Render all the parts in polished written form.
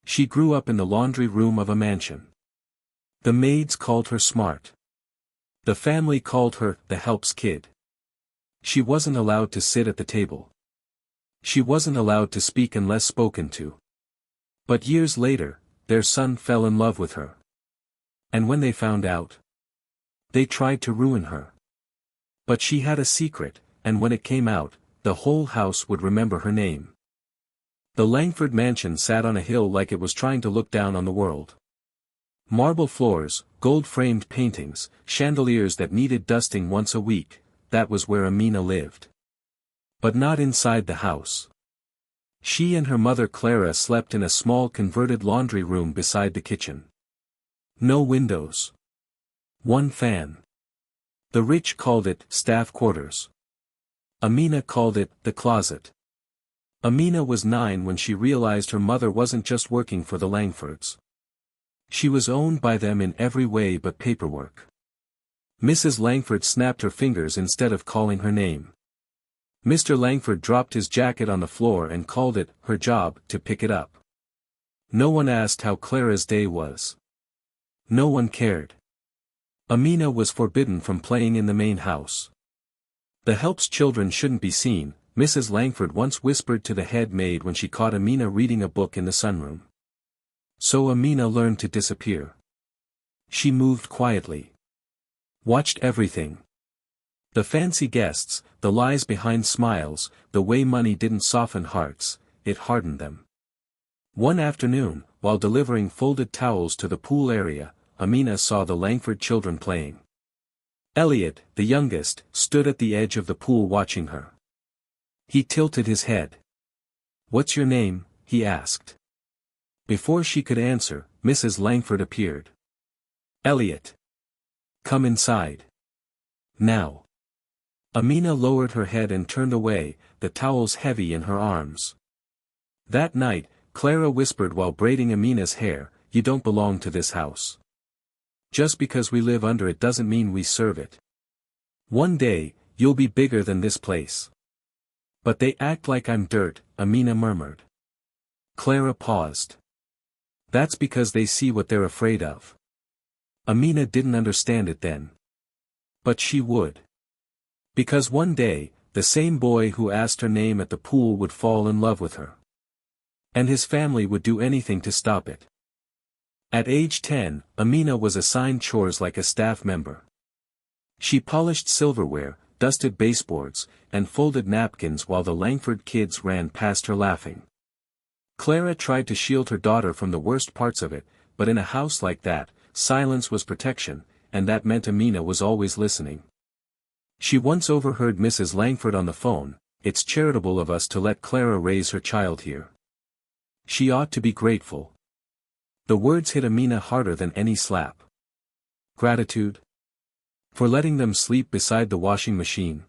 She grew up in the laundry room of a mansion. The maids called her smart. The family called her the helps kid. She wasn't allowed to sit at the table. She wasn't allowed to speak unless spoken to. But years later, their son fell in love with her. And when they found out, they tried to ruin her. But she had a secret, and when it came out, the whole house would remember her name. The Langford mansion sat on a hill like it was trying to look down on the world. Marble floors, gold-framed paintings, chandeliers that needed dusting once a week, that was where Amina lived. But not inside the house. She and her mother Clara slept in a small converted laundry room beside the kitchen. No windows. One fan. The rich called it staff quarters. Amina called it the closet. Amina was 9 when she realized her mother wasn't just working for the Langfords. She was owned by them in every way but paperwork. Mrs. Langford snapped her fingers instead of calling her name. Mr. Langford dropped his jacket on the floor and called it her job to pick it up. No one asked how Clara's day was. No one cared. Amina was forbidden from playing in the main house. The help's children shouldn't be seen, Mrs. Langford once whispered to the head maid when she caught Amina reading a book in the sunroom. So Amina learned to disappear. She moved quietly. Watched everything. The fancy guests, the lies behind smiles, the way money didn't soften hearts, it hardened them. One afternoon, while delivering folded towels to the pool area, Amina saw the Langford children playing. Elliot, the youngest, stood at the edge of the pool watching her. He tilted his head. "What's your name?" he asked. Before she could answer, Mrs. Langford appeared. "Elliot. Come inside. Now." Amina lowered her head and turned away, the towels heavy in her arms. That night, Clara whispered while braiding Amina's hair, "You don't belong to this house. Just because we live under it doesn't mean we serve it. One day, you'll be bigger than this place." "But they act like I'm dirt," Amina murmured. Clara paused. "That's because they see what they're afraid of." Amina didn't understand it then. But she would. Because one day, the same boy who asked her name at the pool would fall in love with her. And his family would do anything to stop it. At age 10, Amina was assigned chores like a staff member. She polished silverware, dusted baseboards, and folded napkins while the Langford kids ran past her laughing. Clara tried to shield her daughter from the worst parts of it, but in a house like that, silence was protection, and that meant Amina was always listening. She once overheard Mrs. Langford on the phone, "It's charitable of us to let Clara raise her child here. She ought to be grateful." The words hit Amina harder than any slap. Gratitude? For letting them sleep beside the washing machine.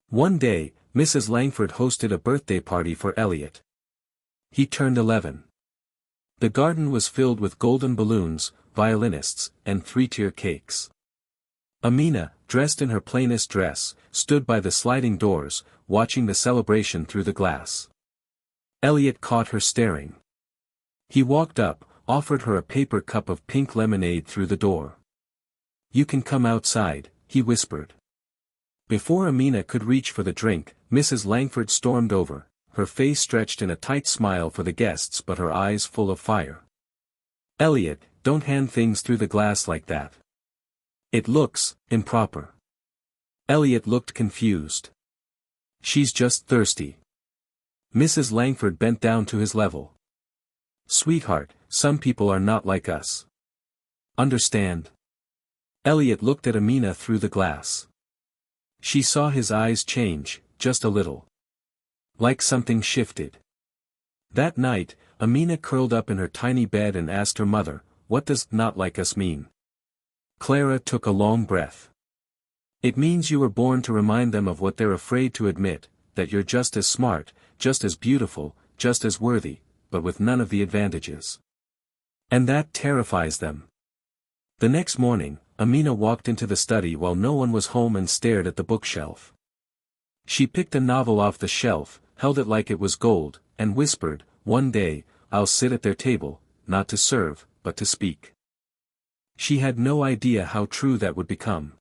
One day, Mrs. Langford hosted a birthday party for Elliot. He turned 11. The garden was filled with golden balloons, violinists, and 3-tier cakes. Amina, dressed in her plainest dress, stood by the sliding doors, watching the celebration through the glass. Elliot caught her staring. He walked up, offered her a paper cup of pink lemonade through the door. "You can come outside," he whispered. Before Amina could reach for the drink, Mrs. Langford stormed over, her face stretched in a tight smile for the guests but her eyes full of fire. "Elliot, don't hand things through the glass like that. It looks improper." Elliot looked confused. "She's just thirsty." Mrs. Langford bent down to his level. "Sweetheart, some people are not like us. Understand?" Elliot looked at Amina through the glass. She saw his eyes change, just a little. Like something shifted. That night, Amina curled up in her tiny bed and asked her mother, "What does not like us mean?" Clara took a long breath. "It means you were born to remind them of what they're afraid to admit, that you're just as smart, just as beautiful, just as worthy, but with none of the advantages. And that terrifies them." The next morning, Amina walked into the study while no one was home and stared at the bookshelf. She picked a novel off the shelf, held it like it was gold, and whispered, "One day, I'll sit at their table, not to serve, but to speak. She had no idea how true that would become.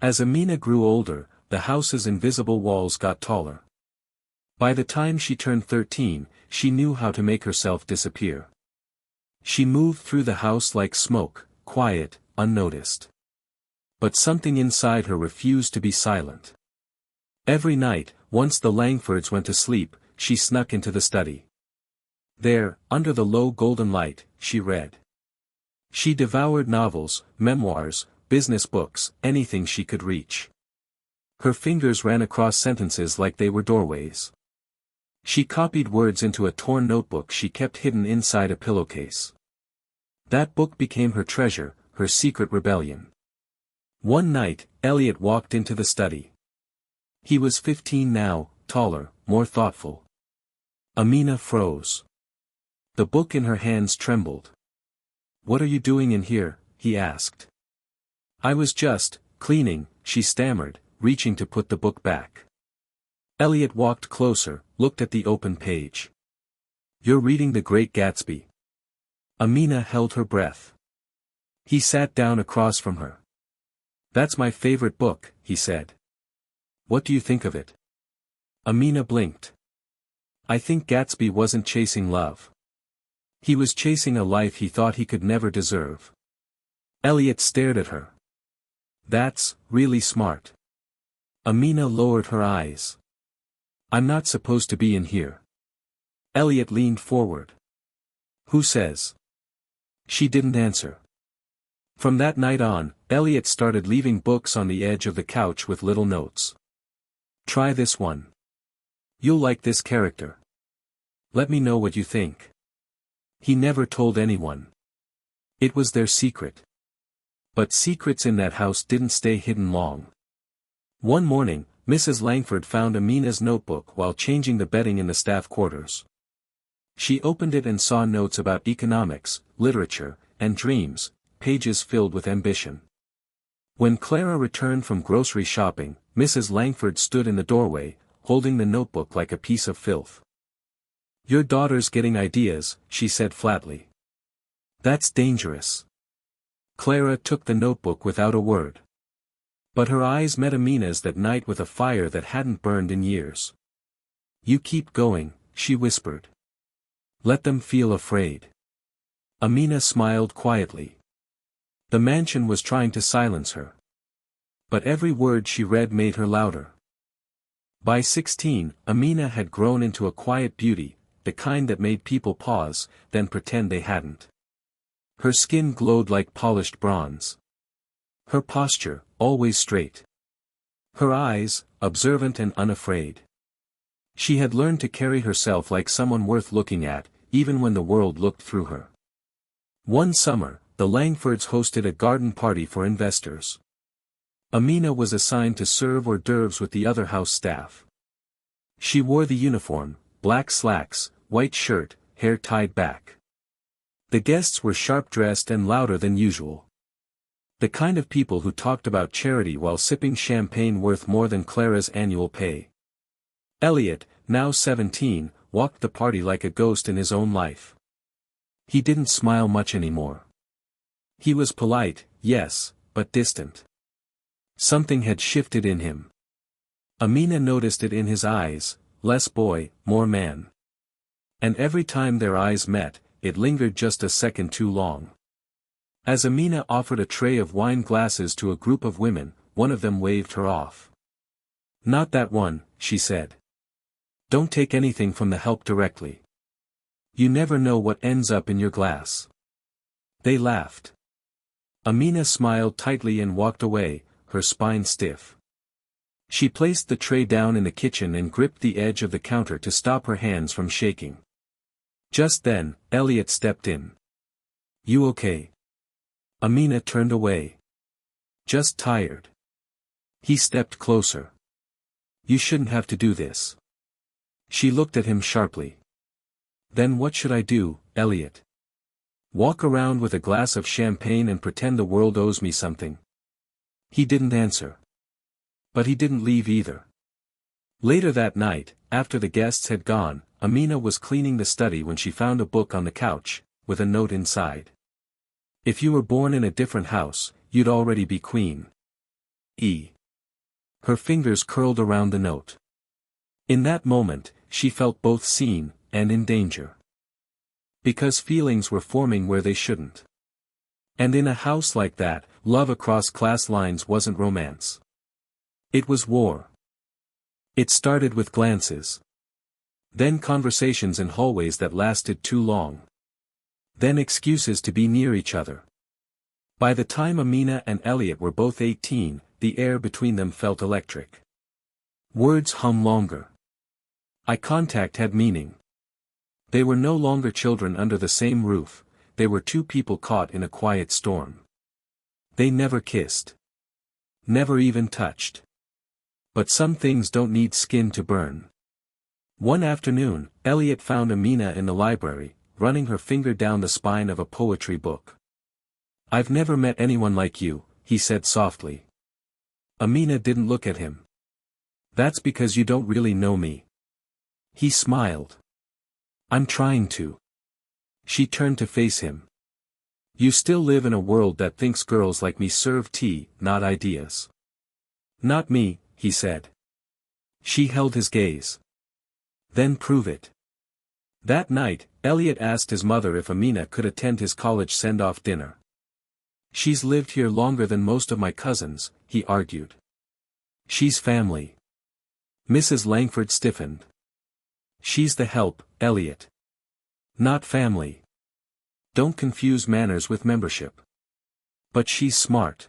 As Amina grew older, the house's invisible walls got taller. By the time she turned 13, she knew how to make herself disappear. She moved through the house like smoke, quiet, unnoticed. But something inside her refused to be silent. Every night, once the Langfords went to sleep, she snuck into the study. There, under the low golden light, she read. She devoured novels, memoirs, business books, anything she could reach. Her fingers ran across sentences like they were doorways. She copied words into a torn notebook she kept hidden inside a pillowcase. That book became her treasure, her secret rebellion. One night, Elliot walked into the study. He was 15 now, taller, more thoughtful. Amina froze. The book in her hands trembled. "What are you doing in here?" he asked. "I was just cleaning," she stammered, reaching to put the book back. Elliot walked closer, looked at the open page. "You're reading The Great Gatsby." Amina held her breath. He sat down across from her. "That's my favorite book," he said. "What do you think of it?" Amina blinked. "I think Gatsby wasn't chasing love. He was chasing a life he thought he could never deserve." Elliot stared at her. "That's really smart." Amina lowered her eyes. "I'm not supposed to be in here." Elliot leaned forward. "Who says?" She didn't answer. From that night on, Elliot started leaving books on the edge of the couch with little notes. "Try this one. You'll like this character. Let me know what you think." He never told anyone. It was their secret. But secrets in that house didn't stay hidden long. One morning, Mrs. Langford found Amina's notebook while changing the bedding in the staff quarters. She opened it and saw notes about economics, literature, and dreams, pages filled with ambition. When Clara returned from grocery shopping, Mrs. Langford stood in the doorway, holding the notebook like a piece of filth. "Your daughter's getting ideas," she said flatly. "That's dangerous." Clara took the notebook without a word. But her eyes met Amina's that night with a fire that hadn't burned in years. "You keep going," she whispered. "Let them feel afraid." Amina smiled quietly. The mansion was trying to silence her. But every word she read made her louder. By 16, Amina had grown into a quiet beauty, the kind that made people pause, then pretend they hadn't. Her skin glowed like polished bronze. Her posture, always straight. Her eyes, observant and unafraid. She had learned to carry herself like someone worth looking at, even when the world looked through her. One summer, the Langfords hosted a garden party for investors. Amina was assigned to serve hors d'oeuvres with the other house staff. She wore the uniform, black slacks, white shirt, hair tied back. The guests were sharp-dressed and louder than usual. The kind of people who talked about charity while sipping champagne worth more than Clara's annual pay. Elliot, now 17, walked the party like a ghost in his own life. He didn't smile much anymore. He was polite, yes, but distant. Something had shifted in him. Amina noticed it in his eyes, less boy, more man. And every time their eyes met, it lingered just a second too long. As Amina offered a tray of wine glasses to a group of women, one of them waved her off. "Not that one," she said. "Don't take anything from the help directly. You never know what ends up in your glass." They laughed. Amina smiled tightly and walked away, her spine stiff. She placed the tray down in the kitchen and gripped the edge of the counter to stop her hands from shaking. Just then, Elliot stepped in. "You okay?" Amina turned away. "Just tired." He stepped closer. "You shouldn't have to do this." She looked at him sharply. "Then what should I do, Elliot? Walk around with a glass of champagne and pretend the world owes me something?" He didn't answer. But he didn't leave either. Later that night, after the guests had gone, Amina was cleaning the study when she found a book on the couch, with a note inside. If you were born in a different house, you'd already be queen. Her fingers curled around the note. In that moment, she felt both seen, and in danger. Because feelings were forming where they shouldn't. And in a house like that, love across class lines wasn't romance. It was war. It started with glances. Then conversations in hallways that lasted too long. Then excuses to be near each other. By the time Amina and Elliot were both 18, the air between them felt electric. Words hung longer. Eye contact had meaning. They were no longer children under the same roof, they were two people caught in a quiet storm. They never kissed. Never even touched. But some things don't need skin to burn. One afternoon, Elliot found Amina in the library, running her finger down the spine of a poetry book. "I've never met anyone like you," he said softly. Amina didn't look at him. "That's because you don't really know me." He smiled. "I'm trying to." She turned to face him. "You still live in a world that thinks girls like me serve tea, not ideas." "Not me," he said. She held his gaze. "Then prove it." That night, Elliot asked his mother if Amina could attend his college send-off dinner. "She's lived here longer than most of my cousins," he argued. "She's family." Mrs. Langford stiffened. "She's the help, Elliot. Not family. Don't confuse manners with membership." "But she's smart."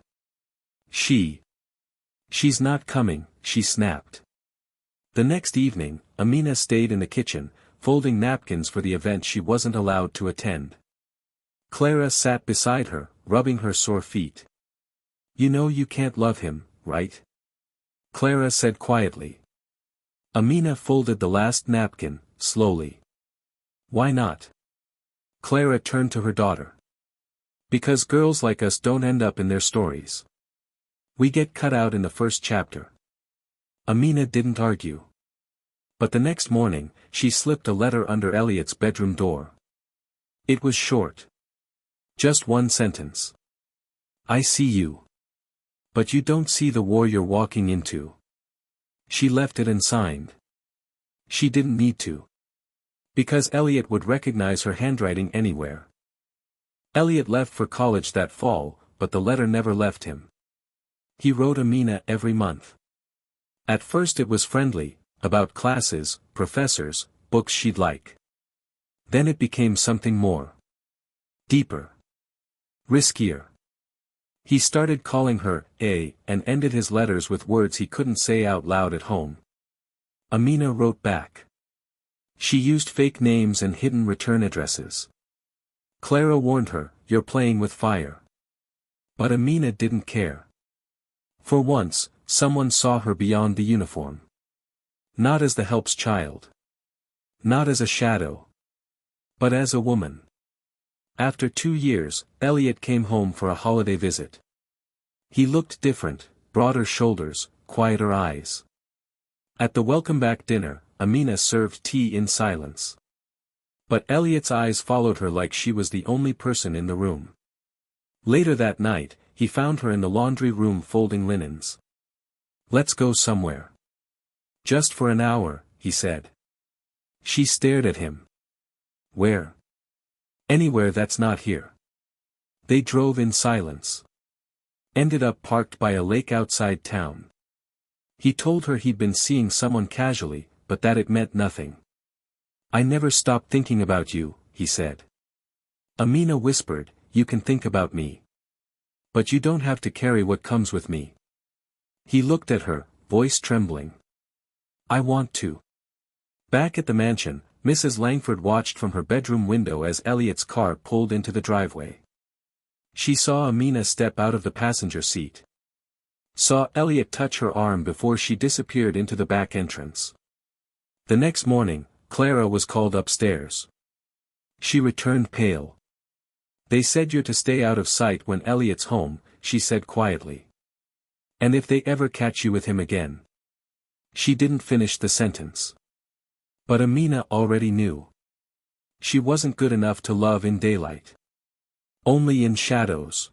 She's not coming," she snapped. The next evening, Amina stayed in the kitchen, folding napkins for the event she wasn't allowed to attend. Clara sat beside her, rubbing her sore feet. "You know you can't love him, right?" Clara said quietly. Amina folded the last napkin, slowly. "Why not?" Clara turned to her daughter. "Because girls like us don't end up in their stories. We get cut out in the first chapter." Amina didn't argue. But the next morning, she slipped a letter under Elliot's bedroom door. It was short. Just one sentence. "I see you. But you don't see the war you're walking into." She left it and signed. She didn't need to. Because Elliot would recognize her handwriting anywhere. Elliot left for college that fall, but the letter never left him. He wrote Amina every month. At first it was friendly, about classes, professors, books she'd like. Then it became something more. Deeper. Riskier. He started calling her A, and ended his letters with words he couldn't say out loud at home. Amina wrote back. She used fake names and hidden return addresses. Clara warned her, "You're playing with fire." But Amina didn't care. For once, someone saw her beyond the uniform. Not as the help's child. Not as a shadow. But as a woman. After 2 years, Elliot came home for a holiday visit. He looked different, broader shoulders, quieter eyes. At the welcome-back dinner, Amina served tea in silence. But Elliot's eyes followed her like she was the only person in the room. Later that night, he found her in the laundry room folding linens. "Let's go somewhere." "Just for an hour," he said. She stared at him. "Where?" "Anywhere that's not here." They drove in silence. Ended up parked by a lake outside town. He told her he'd been seeing someone casually, but that it meant nothing. "I never stopped thinking about you," he said. Amina whispered, "You can think about me. But you don't have to carry what comes with me." He looked at her, voice trembling. "I want to." Back at the mansion, Mrs. Langford watched from her bedroom window as Elliot's car pulled into the driveway. She saw Amina step out of the passenger seat. Saw Elliot touch her arm before she disappeared into the back entrance. The next morning, Clara was called upstairs. She returned pale. "They said you're to stay out of sight when Elliot's home," she said quietly. "And if they ever catch you with him again." She didn't finish the sentence. But Amina already knew. She wasn't good enough to love in daylight. Only in shadows.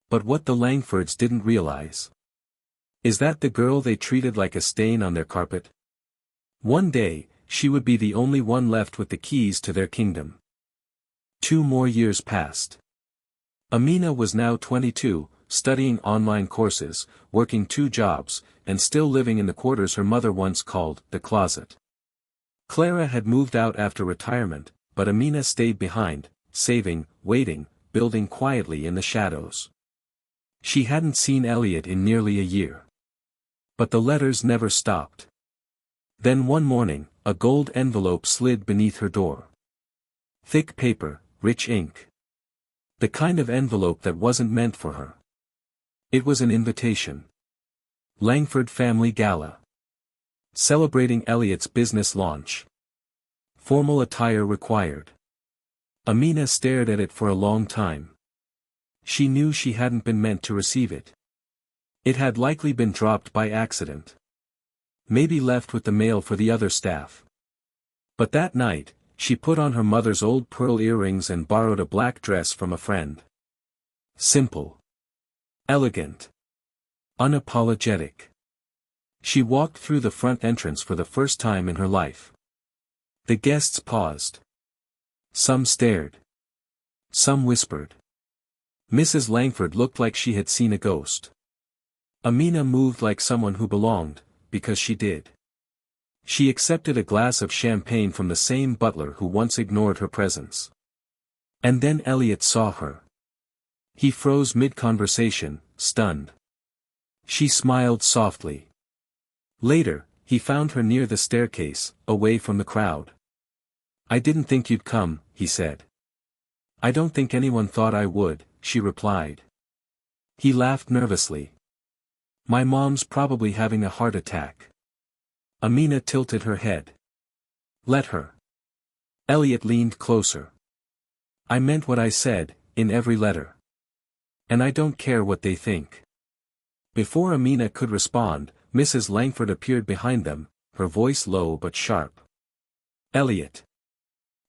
But what the Langfords didn't realize is that the girl they treated like a stain on their carpet. One day, she would be the only one left with the keys to their kingdom. 2 more years passed. Amina was now 22, studying online courses, working 2 jobs, and still living in the quarters her mother once called the closet. Clara had moved out after retirement, but Amina stayed behind, saving, waiting, building quietly in the shadows. She hadn't seen Elliot in nearly a year. But the letters never stopped. Then one morning, a gold envelope slid beneath her door. Thick paper, rich ink. The kind of envelope that wasn't meant for her. It was an invitation. Langford Family Gala. Celebrating Elliot's business launch. Formal attire required. Amina stared at it for a long time. She knew she hadn't been meant to receive it. It had likely been dropped by accident. Maybe left with the mail for the other staff. But that night, she put on her mother's old pearl earrings and borrowed a black dress from a friend. Simple. Elegant. Unapologetic. She walked through the front entrance for the first time in her life. The guests paused. Some stared. Some whispered. Mrs. Langford looked like she had seen a ghost. Amina moved like someone who belonged, because she did. She accepted a glass of champagne from the same butler who once ignored her presence. And then Elliot saw her. He froze mid-conversation, stunned. She smiled softly. Later, he found her near the staircase, away from the crowd. "I didn't think you'd come," he said. "I don't think anyone thought I would," she replied. He laughed nervously. "My mom's probably having a heart attack." Amina tilted her head. "Let her." Elliot leaned closer. "I meant what I said, in every letter. And I don't care what they think." Before Amina could respond, Mrs. Langford appeared behind them, her voice low but sharp. "Elliot.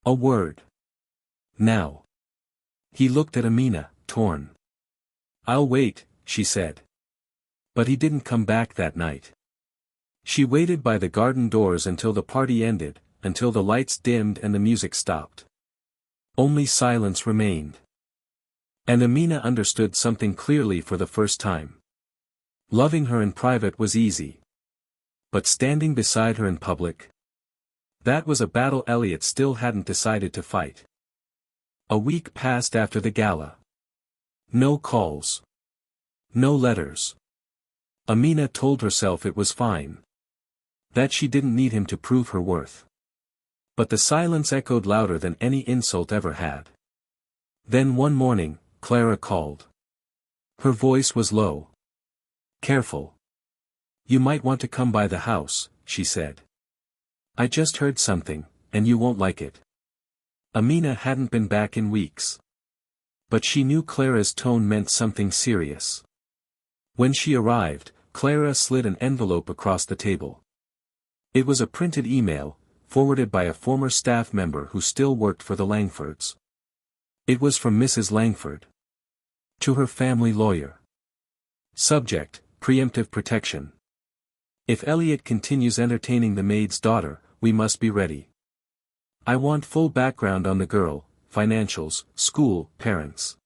A word. Now." He looked at Amina, torn. "I'll wait," she said. But he didn't come back that night. She waited by the garden doors until the party ended, until the lights dimmed and the music stopped. Only silence remained. And Amina understood something clearly for the first time. Loving her in private was easy. But standing beside her in public? That was a battle Elliot still hadn't decided to fight. A week passed after the gala. No calls. No letters. Amina told herself it was fine. That she didn't need him to prove her worth. But the silence echoed louder than any insult ever had. Then one morning, Clara called. Her voice was low. "Careful. You might want to come by the house," she said. "I just heard something, and you won't like it." Amina hadn't been back in weeks. But she knew Clara's tone meant something serious. When she arrived, Clara slid an envelope across the table. It was a printed email, forwarded by a former staff member who still worked for the Langfords. It was from Mrs. Langford. To her family lawyer. Subject: Preemptive protection. If Elliot continues entertaining the maid's daughter, we must be ready. I want full background on the girl, financials, school, parents.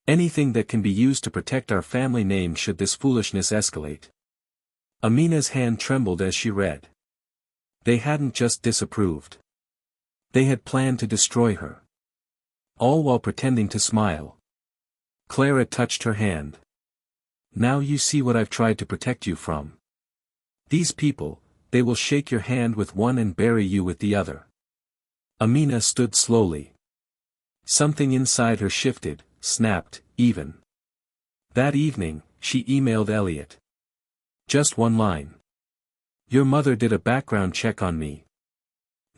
Anything that can be used to protect our family name should this foolishness escalate. Amina's hand trembled as she read. They hadn't just disapproved. They had planned to destroy her. All while pretending to smile. Clara touched her hand. "Now you see what I've tried to protect you from. These people, they will shake your hand with one and bury you with the other." Amina stood slowly. Something inside her shifted, snapped, even. That evening, she emailed Elliot. Just one line. "Your mother did a background check on me.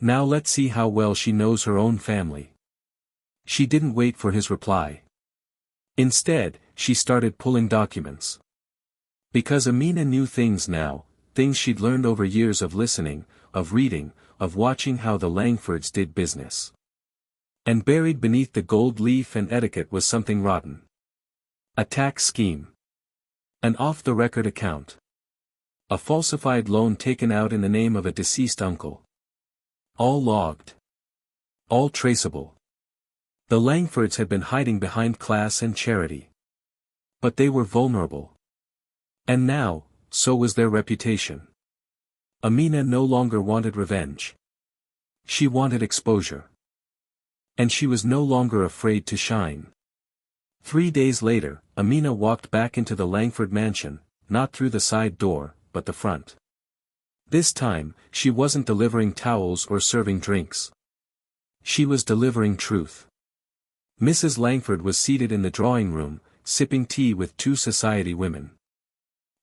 Now let's see how well she knows her own family." She didn't wait for his reply. Instead, she started pulling documents. Because Amina knew things now, things she'd learned over years of listening, of reading, of watching how the Langfords did business. And buried beneath the gold leaf and etiquette was something rotten. A tax scheme. An off-the-record account. A falsified loan taken out in the name of a deceased uncle. All logged. All traceable. The Langfords had been hiding behind class and charity. But they were vulnerable. And now, so was their reputation. Amina no longer wanted revenge. She wanted exposure. And she was no longer afraid to shine. 3 days later, Amina walked back into the Langford mansion, not through the side door, but the front. This time, she wasn't delivering towels or serving drinks. She was delivering truth. Mrs. Langford was seated in the drawing room, sipping tea with 2 society women.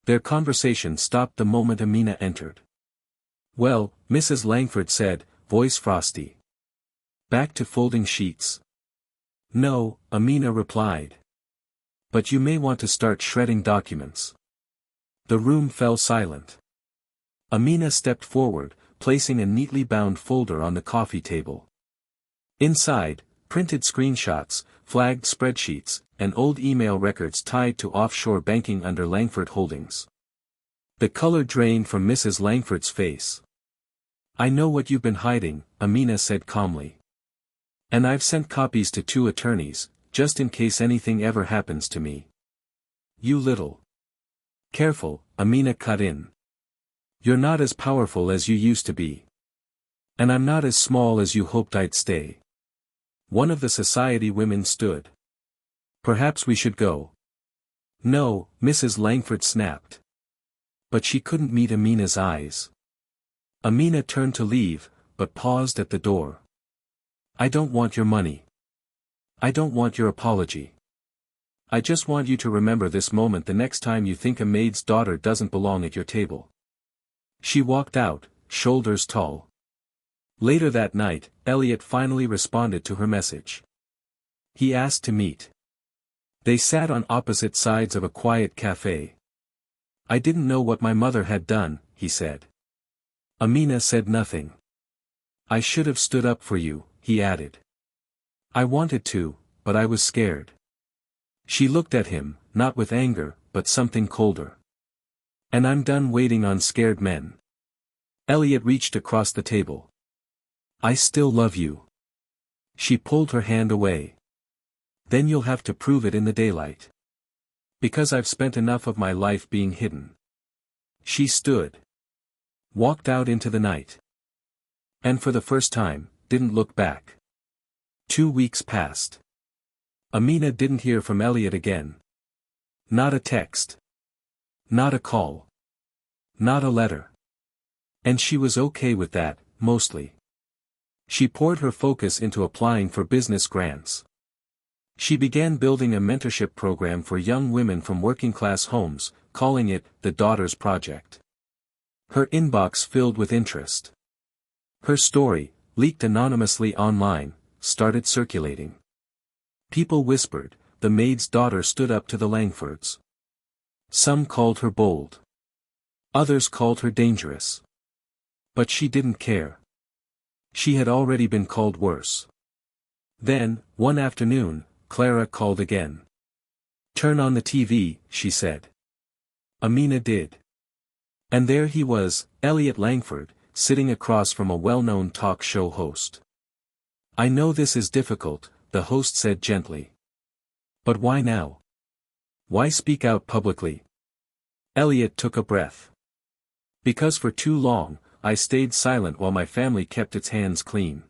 Their conversation stopped the moment Amina entered. "Well," Mrs. Langford said, voice frosty. "Back to folding sheets?" "No," Amina replied. "But you may want to start shredding documents." The room fell silent. Amina stepped forward, placing a neatly bound folder on the coffee table. Inside, printed screenshots, flagged spreadsheets, and old email records tied to offshore banking under Langford Holdings. The color drained from Mrs. Langford's face. "I know what you've been hiding," Amina said calmly. "And I've sent copies to 2 attorneys, just in case anything ever happens to me." "You little." "Careful," Amina cut in. "You're not as powerful as you used to be. And I'm not as small as you hoped I'd stay." One of the society women stood. "Perhaps we should go." "No," Mrs. Langford snapped. But she couldn't meet Amina's eyes. Amina turned to leave, but paused at the door. "I don't want your money. I don't want your apology. I just want you to remember this moment the next time you think a maid's daughter doesn't belong at your table." She walked out, shoulders tall. Later that night, Elliot finally responded to her message. He asked to meet. They sat on opposite sides of a quiet cafe. "I didn't know what my mother had done," he said. Amina said nothing. "I should have stood up for you," he added. "I wanted to, but I was scared." She looked at him, not with anger, but something colder. "And I'm done waiting on scared men." Elliot reached across the table. "I still love you." She pulled her hand away. "Then you'll have to prove it in the daylight. Because I've spent enough of my life being hidden." She stood. Walked out into the night. And for the first time, didn't look back. 2 weeks passed. Amina didn't hear from Elliot again. Not a text. Not a call. Not a letter. And she was okay with that, mostly. She poured her focus into applying for business grants. She began building a mentorship program for young women from working-class homes, calling it the Daughters Project. Her inbox filled with interest. Her story, leaked anonymously online, started circulating. People whispered, the maid's daughter stood up to the Langfords. Some called her bold. Others called her dangerous. But she didn't care. She had already been called worse. Then, one afternoon, Clara called again. "Turn on the TV," she said. Amina did. And there he was, Elliot Langford, sitting across from a well-known talk show host. "I know this is difficult," the host said gently. "But why now? Why speak out publicly?" Elliot took a breath. "Because for too long, I stayed silent while my family kept its hands clean.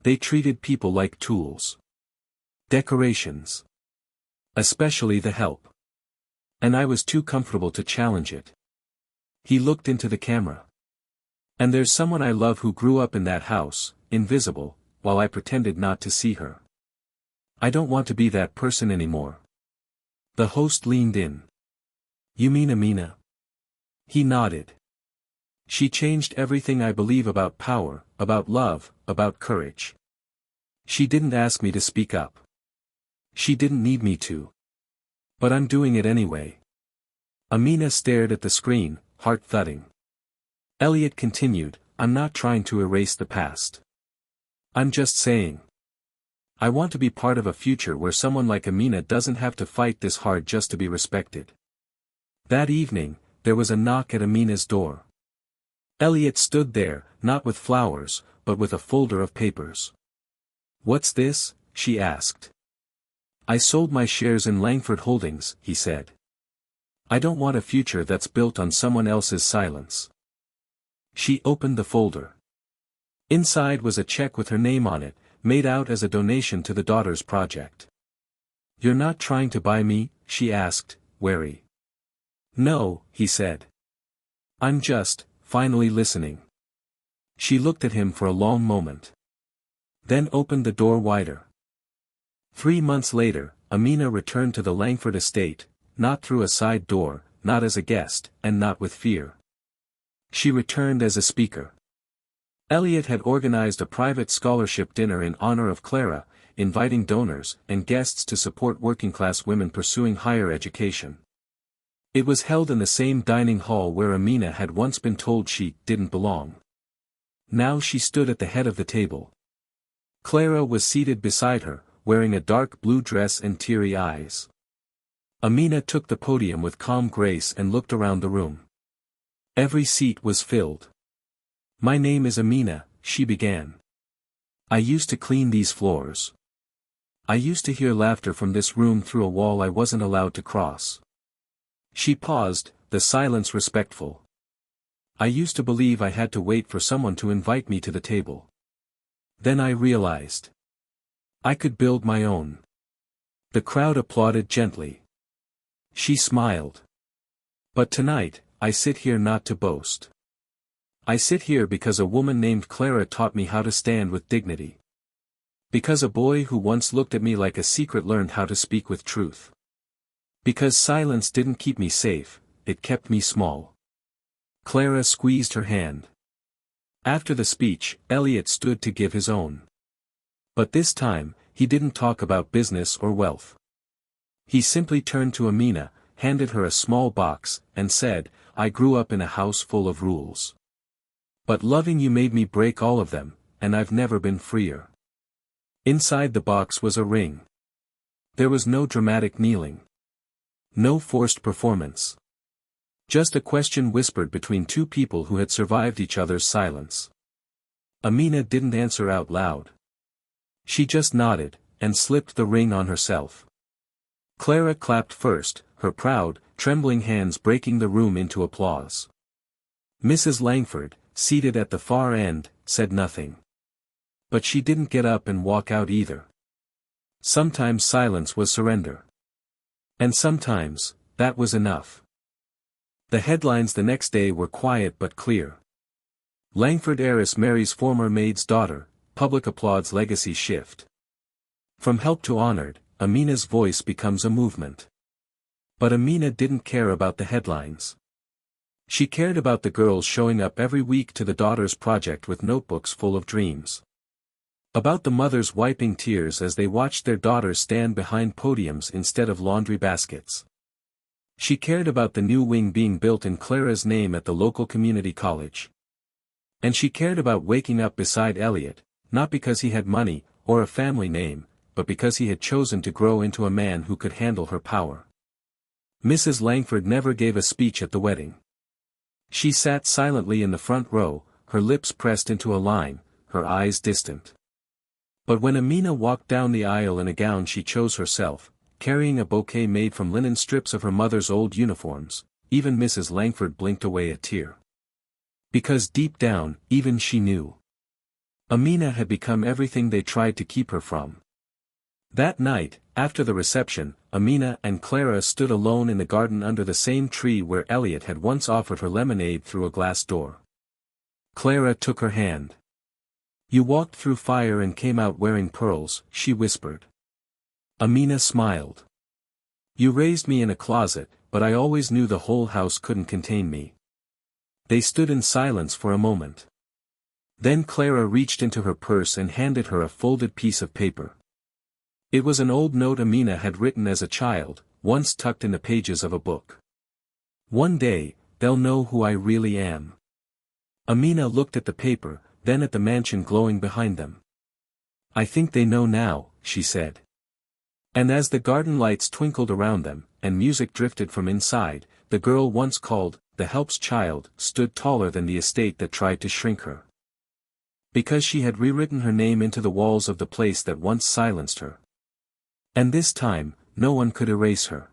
They treated people like tools. Decorations. Especially the help. And I was too comfortable to challenge it." He looked into the camera. "And there's someone I love who grew up in that house, invisible, while I pretended not to see her. I don't want to be that person anymore." The host leaned in. "You mean Amina?" He nodded. "She changed everything I believe about power, about love, about courage. She didn't ask me to speak up. She didn't need me to. But I'm doing it anyway." Amina stared at the screen, heart thudding. Elliot continued, "I'm not trying to erase the past. I'm just saying. I want to be part of a future where someone like Amina doesn't have to fight this hard just to be respected." That evening, there was a knock at Amina's door. Elliot stood there, not with flowers, but with a folder of papers. "What's this?" she asked. "I sold my shares in Langford Holdings," he said. "I don't want a future that's built on someone else's silence." She opened the folder. Inside was a check with her name on it, made out as a donation to the daughter's project. "You're not trying to buy me?" she asked, wary. "No," he said. "I'm just, finally listening." She looked at him for a long moment. Then opened the door wider. 3 months later, Amina returned to the Langford estate, not through a side door, not as a guest, and not with fear. She returned as a speaker. Elliot had organized a private scholarship dinner in honor of Clara, inviting donors and guests to support working-class women pursuing higher education. It was held in the same dining hall where Amina had once been told she didn't belong. Now she stood at the head of the table. Clara was seated beside her, wearing a dark blue dress and teary eyes. Amina took the podium with calm grace and looked around the room. Every seat was filled. "My name is Amina," she began. "I used to clean these floors. I used to hear laughter from this room through a wall I wasn't allowed to cross." She paused, the silence respectful. "I used to believe I had to wait for someone to invite me to the table. Then I realized I could build my own." The crowd applauded gently. She smiled. "But tonight, I sit here not to boast. I sit here because a woman named Clara taught me how to stand with dignity. Because a boy who once looked at me like a secret learned how to speak with truth. Because silence didn't keep me safe, it kept me small." Clara squeezed her hand. After the speech, Elliot stood to give his own. But this time, he didn't talk about business or wealth. He simply turned to Amina, handed her a small box, and said, "I grew up in a house full of rules. But loving you made me break all of them, and I've never been freer." Inside the box was a ring. There was no dramatic kneeling. No forced performance. Just a question whispered between two people who had survived each other's silence. Amina didn't answer out loud. She just nodded, and slipped the ring on herself. Clara clapped first, her proud, trembling hands breaking the room into applause. Mrs. Langford, seated at the far end, said nothing. But she didn't get up and walk out either. Sometimes silence was surrender. And sometimes, that was enough. The headlines the next day were quiet but clear. Langford heiress marries former maid's daughter, public applauds legacy shift. From helped to honored, Amina's voice becomes a movement. But Amina didn't care about the headlines. She cared about the girls showing up every week to the daughter's project with notebooks full of dreams. About the mothers wiping tears as they watched their daughters stand behind podiums instead of laundry baskets. She cared about the new wing being built in Clara's name at the local community college. And she cared about waking up beside Elliot, not because he had money, or a family name, but because he had chosen to grow into a man who could handle her power. Mrs. Langford never gave a speech at the wedding. She sat silently in the front row, her lips pressed into a line, her eyes distant. But when Amina walked down the aisle in a gown she chose herself, carrying a bouquet made from linen strips of her mother's old uniforms, even Mrs. Langford blinked away a tear. Because deep down, even she knew. Amina had become everything they tried to keep her from. That night, after the reception, Amina and Clara stood alone in the garden under the same tree where Elliot had once offered her lemonade through a glass door. Clara took her hand. "You walked through fire and came out wearing pearls," she whispered. Amina smiled. "You raised me in a closet, but I always knew the whole house couldn't contain me." They stood in silence for a moment. Then Clara reached into her purse and handed her a folded piece of paper. It was an old note Amina had written as a child, once tucked in the pages of a book. "One day, they'll know who I really am. Amina looked at the paper, then at the mansion glowing behind them. I think they know now, she said. And as the garden lights twinkled around them, and music drifted from inside, the girl once called, the help's child, stood taller than the estate that tried to shrink her. Because she had rewritten her name into the walls of the place that once silenced her. And this time, no one could erase her.